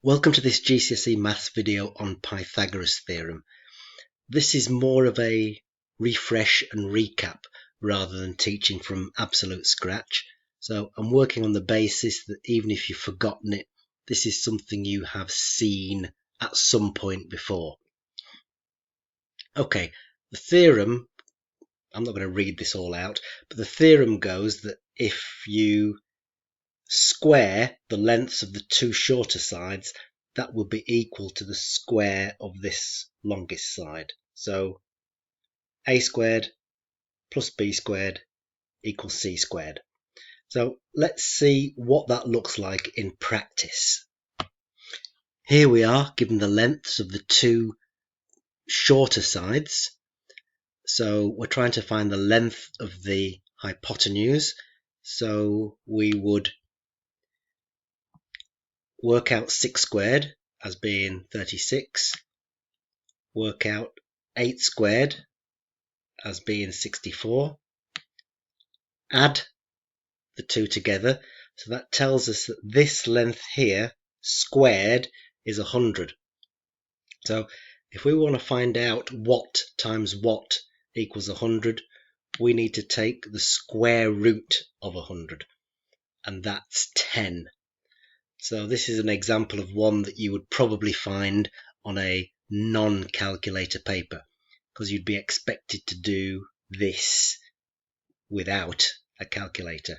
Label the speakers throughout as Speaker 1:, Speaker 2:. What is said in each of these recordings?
Speaker 1: Welcome to this GCSE Maths video on Pythagoras Theorem. This is more of a refresh and recap rather than teaching from absolute scratch. So I'm working on the basis that even if you've forgotten it, this is something you have seen at some point before. Okay, the theorem, I'm not going to read this all out, but the theorem goes that if you square the lengths of the two shorter sides, that will be equal to the square of this longest side. So a squared plus b squared equals c squared. So let's see what that looks like in practice. Here we are given the lengths of the two shorter sides. So we're trying to find the length of the hypotenuse. So we would work out 6 squared as being 36, work out 8 squared as being 64, add the two together, so that tells us that this length here squared is 100. So if we want to find out what times what equals 100, we need to take the square root of 100, and that's 10. So this is an example of one that you would probably find on a non-calculator paper, because you'd be expected to do this without a calculator.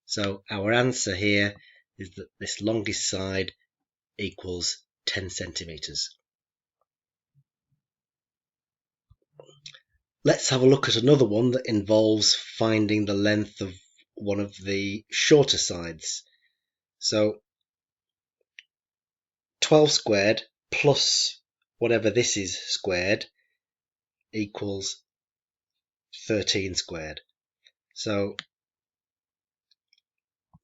Speaker 1: So our answer here is that this longest side equals 10 centimeters. Let's have a look at another one that involves finding the length of one of the shorter sides. So 12 squared plus whatever this is squared equals 13 squared. So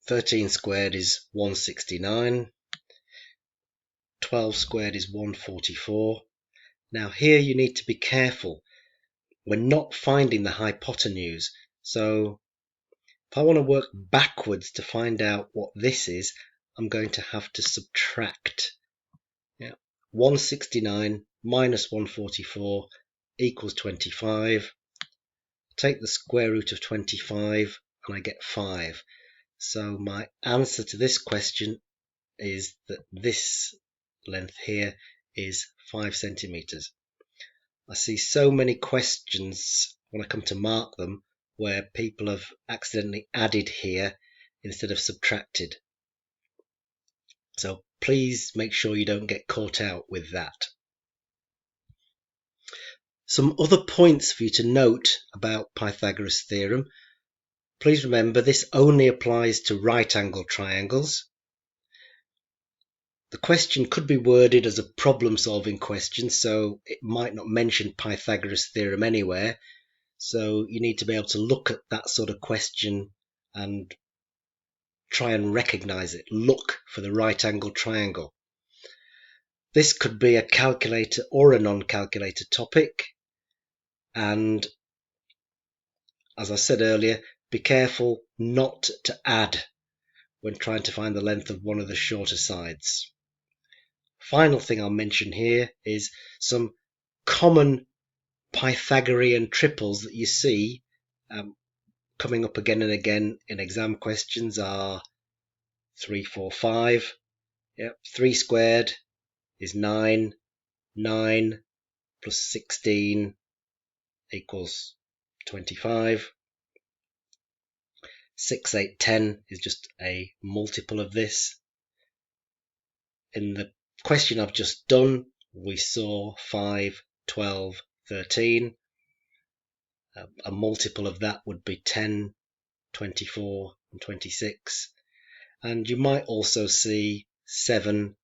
Speaker 1: 13 squared is 169, 12 squared is 144. Now here you need to be careful. We're not finding the hypotenuse. So if I want to work backwards to find out what this is, I'm going to have to subtract. 169 minus 144 equals 25. Take the square root of 25 and I get 5. So my answer to this question is that this length here is 5 centimeters. I see so many questions when I come to mark them where people have accidentally added here instead of subtracted. So please make sure you don't get caught out with that. Some other points for you to note about Pythagoras theorem. Please remember this only applies to right angle triangles. The question could be worded as a problem solving question, so it might not mention Pythagoras theorem anywhere. So you need to be able to look at that sort of question and try and recognize it. Look for the right angle triangle. This could be a calculator or a non-calculator topic. And as I said earlier, be careful not to add when trying to find the length of one of the shorter sides. Final thing I'll mention here is some common Pythagorean triples that you see coming up again and again in exam questions are 3, 4, 5. 3 squared is 9. 9 plus 16 equals 25. 6, 8, 10 is just a multiple of this. In the question I've just done, we saw 5, 12, 13. A multiple of that would be 10, 24, and 26. And you might also see 7,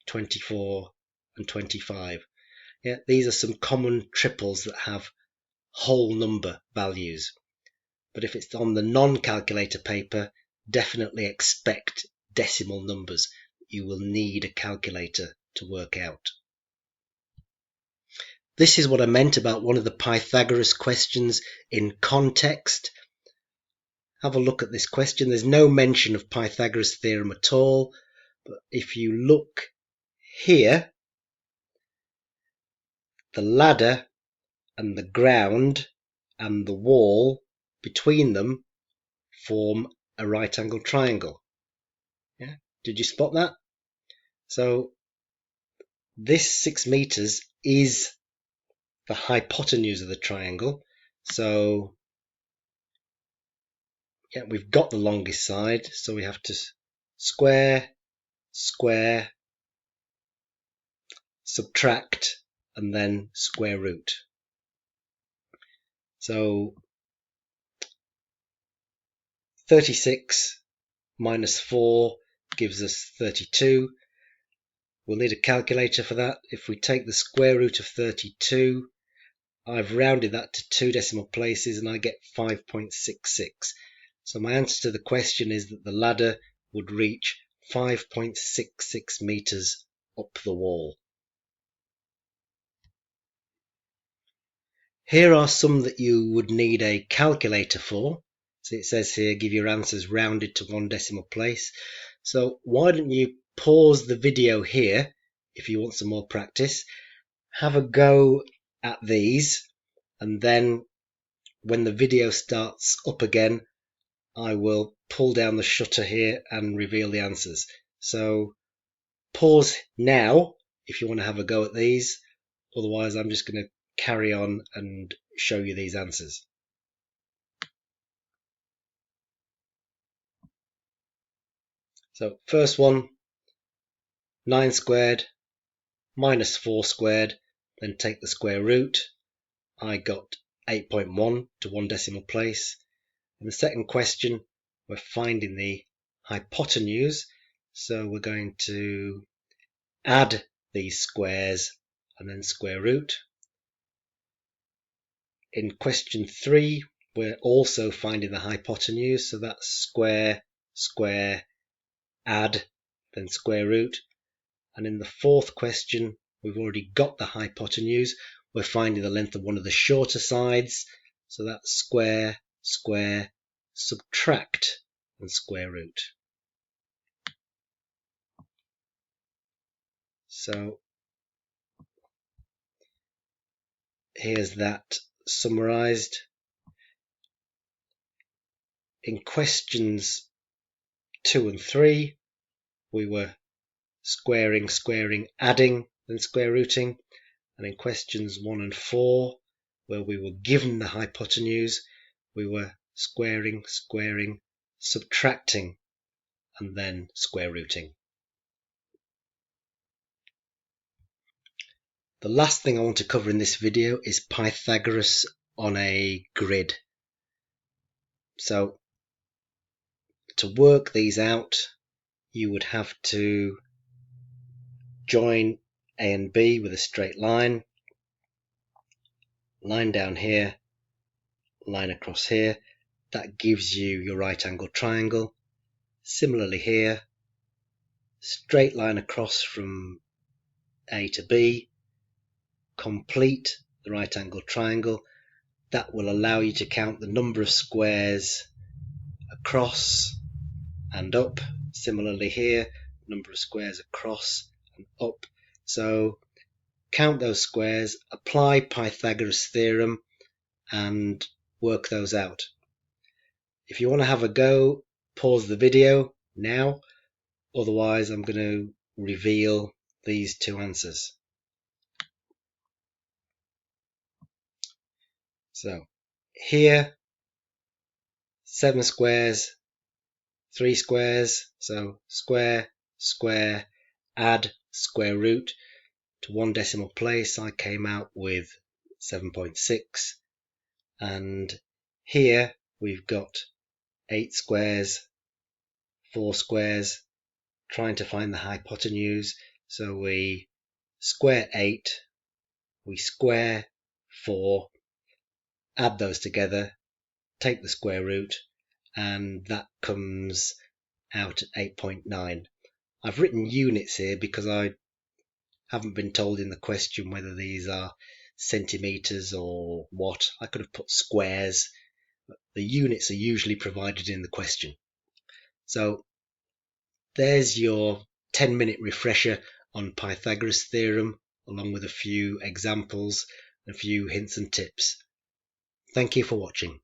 Speaker 1: 24, and 25. These are some common triples that have whole number values. But if it's on the non-calculator paper, definitely expect decimal numbers. You will need a calculator to work out. This is what I meant about one of the Pythagoras questions in context. Have a look at this question. There's no mention of Pythagoras theorem at all, but if you look here, the ladder and the ground and the wall between them form a right angled triangle. Yeah, did you spot that? So this 6 meters is the hypotenuse of the triangle. So yeah, we've got the longest side, so we have to square, square, subtract, and then square root. So 36 minus 4 gives us 32. We'll need a calculator for that. If we take the square root of 32, I've rounded that to 2 decimal places and I get 5.66. So my answer to the question is that the ladder would reach 5.66 meters up the wall. Here are some that you would need a calculator for. So it says here, give your answers rounded to 1 decimal place. So why don't you pause the video here if you want some more practice, have a go at these, and then when the video starts up again, I will pull down the shutter here and reveal the answers. So pause now if you want to have a go at these, otherwise I'm just going to carry on and show you these answers. So first one, 9 squared minus 4 squared, then take the square root. I got 8.1 to 1 decimal place. In the second question, we're finding the hypotenuse, so we're going to add these squares and then square root. In question 3, we're also finding the hypotenuse, so that's square, square, add, then square root. And in the fourth question, we've already got the hypotenuse. We're finding the length of one of the shorter sides, so that's square, square, subtract, and square root. So here's that summarized. In questions 2 and 3, we were squaring, squaring, adding, then square rooting. And in questions 1 and 4, where we were given the hypotenuse, we were squaring, squaring, subtracting, and then square rooting. The last thing I want to cover in this video is Pythagoras on a grid. So to work these out, you would have to join A and B with a straight line, line down here, line across here. That gives you your right angled triangle. Similarly here, straight line across from A to B, complete the right angled triangle. That will allow you to count the number of squares across and up. Similarly here, number of squares across and up. So count those squares, apply Pythagoras theorem, and work those out. If you want to have a go, pause the video now. Otherwise, I'm going to reveal these 2 answers. So here, 7 squares, 3 squares, so square, square, add, square root to 1 decimal place. I came out with 7.6. And here we've got 8 squares, 4 squares, trying to find the hypotenuse. So we square 8, we square 4, add those together, take the square root, and that comes out at 8.9. I've written units here because I haven't been told in the question whether these are centimeters or what. I could have put squares, but the units are usually provided in the question. So there's your 10-minute refresher on Pythagoras Theorem, along with a few examples, a few hints and tips. Thank you for watching.